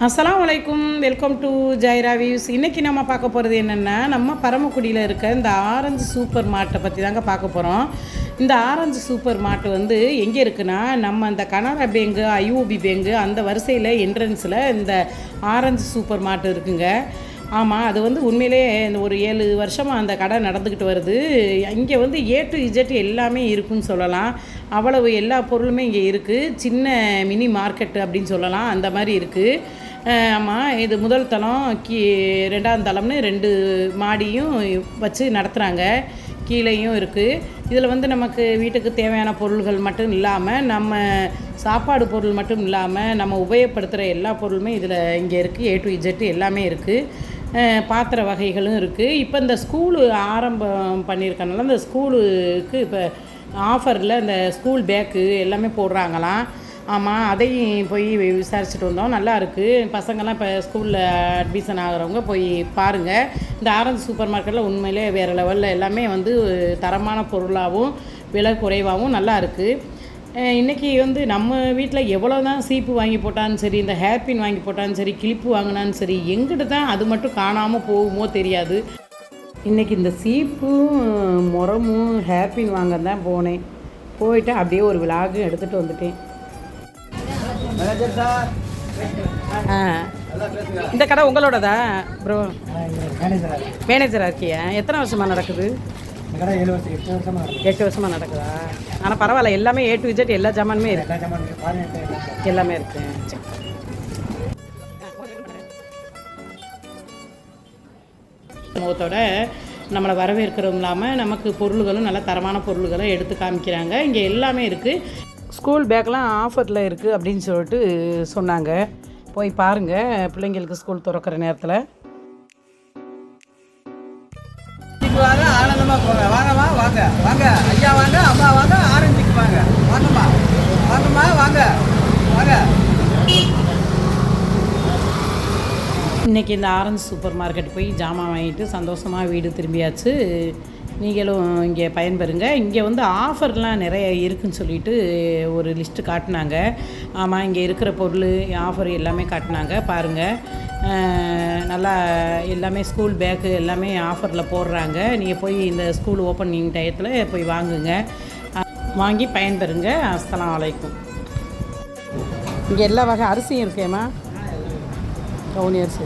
அஸ்ஸலாமு அலைக்கும். Welcome to Zaira views. இன்றைக்கி நம்ம பார்க்க போகிறது என்னென்னா, நம்ம பரமக்குடியில் இருக்க இந்த ஆரஞ்சு சூப்பர் மார்ட்டை பற்றி தாங்க பார்க்க போகிறோம். இந்த ஆரஞ்சு சூப்பர் மார்ட் வந்து எங்கே இருக்குன்னா, நம்ம அந்த கனரா பேங்கு, ஐஓபி பேங்கு அந்த வரிசையில் என்ட்ரன்ஸில் இந்த ஆரஞ்சு சூப்பர் மார்ட் இருக்குங்க. ஆமாம், அது வந்து உண்மையிலே ஒரு 7 வருஷமாக அந்த கடை நடந்துக்கிட்டு வருது. இங்கே வந்து A to Z எல்லாமே இருக்குன்னு சொல்லலாம். அவ்வளவு எல்லா பொருளுமே இங்கே இருக்குது. சின்ன மினி மார்க்கெட்டு அப்படின்னு சொல்லலாம், அந்த மாதிரி இருக்குது. ஆமாம், இது முதல் தளம், 2ஆம் தளம்னு 2 மாடியும் வச்சு நடத்துகிறாங்க. கீழேயும் இருக்குது. இதில் வந்து நமக்கு வீட்டுக்கு தேவையான பொருள்கள் மட்டும் இல்லாமல், நம்ம சாப்பாடு பொருள் மட்டும் இல்லாமல், நம்ம உபயோகப்படுத்துகிற எல்லா பொருளுமே இதில் இங்கே இருக்குது. A to Z எல்லாமே இருக்குது. பாத்திர வகைகளும் இருக்குது. இப்போ இந்த ஸ்கூலு ஆரம்பம் பண்ணியிருக்கனால இந்த ஸ்கூலுக்கு இப்போ ஆஃபரில் இந்த ஸ்கூல் பேக்கு எல்லாமே போடுறாங்களாம். ஆமாம், அதையும் போய் விசாரிச்சுட்டு வந்தோம். நல்லா இருக்குது. பசங்கள்லாம் இப்போ ஸ்கூலில் அட்மிஷன் ஆகிறவங்க போய் பாருங்கள். இந்த ஆரஞ்சு சூப்பர் மார்க்கெட்டில் உண்மையிலே வேறு லெவலில் எல்லாமே வந்து தரமான பொருளாகவும் விலை குறைவாகவும் நல்லா இருக்குது. இன்றைக்கி வந்து நம்ம வீட்டில் எவ்வளோ தான் சீப்பு வாங்கி போட்டாலும் சரி, இந்த ஹேர்பின் வாங்கி போட்டாலும் சரி, கிளிப்பு வாங்கினாலும் சரி, எங்கிட்ட தான் அது மட்டும் காணாமல் போகுமோ தெரியாது. இன்றைக்கி இந்த சீப்பும் முறமும் ஹேர்பின் வாங்க தான் போனேன். போயிட்டு அப்படியே ஒரு விலாகும் எடுத்துகிட்டு வந்துட்டேன். இந்த கடை உங்களோடதா ப்ரோ? மேனேஜராக இருக்கியா? எத்தனை வருஷமாக நடக்குது? 8 வருஷமாக நடக்குதா? ஆனால் பரவாயில்ல, எல்லாமே A to Z எல்லா ஜாமானுமே இருக்குது. எல்லாமே இருக்குது. முகத்தோட நம்மளை வரவேற்கிறதும் இல்லாமல் நமக்கு பொருள்களும் நல்ல தரமான பொருள்களை எடுத்து காமிக்கிறாங்க. இங்கே எல்லாமே இருக்குது. ஸ்கூல் பேக்கெலாம் ஆஃபரில் இருக்குது அப்படின்னு சொல்லிட்டு சொன்னாங்க. போய் பாருங்கள், பிள்ளைங்களுக்கு ஸ்கூல் திறக்கிற நேரத்தில். வாங்க, ஆனந்தமாக போங்க. வாங்கம்மா, வாங்க வாங்க ஐயா, வாங்க அம்மா, வாங்க ஆரஞ்சுக்கு வாங்க. வாங்கம்மா, வாங்கம்மா, வாங்க வாங்க. இன்றைக்கி இந்த ஆரஞ்சு சூப்பர் மார்க்கெட் போய் ஜாமான் வாங்கிட்டு சந்தோஷமாக வீடு திரும்பியாச்சு. நீங்களும் இங்கே பயன்பெறுங்க. இங்கே வந்து ஆஃபர்லாம் நிறைய இருக்குதுன்னு சொல்லிட்டு ஒரு லிஸ்ட்டு காட்டினாங்க. ஆமாம், இங்கே இருக்கிற பொருள் ஆஃபர் எல்லாமே காட்டினாங்க. பாருங்கள், நல்லா எல்லாமே ஸ்கூல் பேக்கு எல்லாமே ஆஃபரில் போடுறாங்க. நீங்கள் போய் இந்த ஸ்கூல் ஓப்பனிங் டயத்தில் போய் வாங்குங்க, வாங்கி பயன்பெறுங்க. அஸ்ஸலாமு அலைக்கும். இங்கே எல்லா வகை அரிசியும் இருக்கேம்மா. கவுனி அரிசி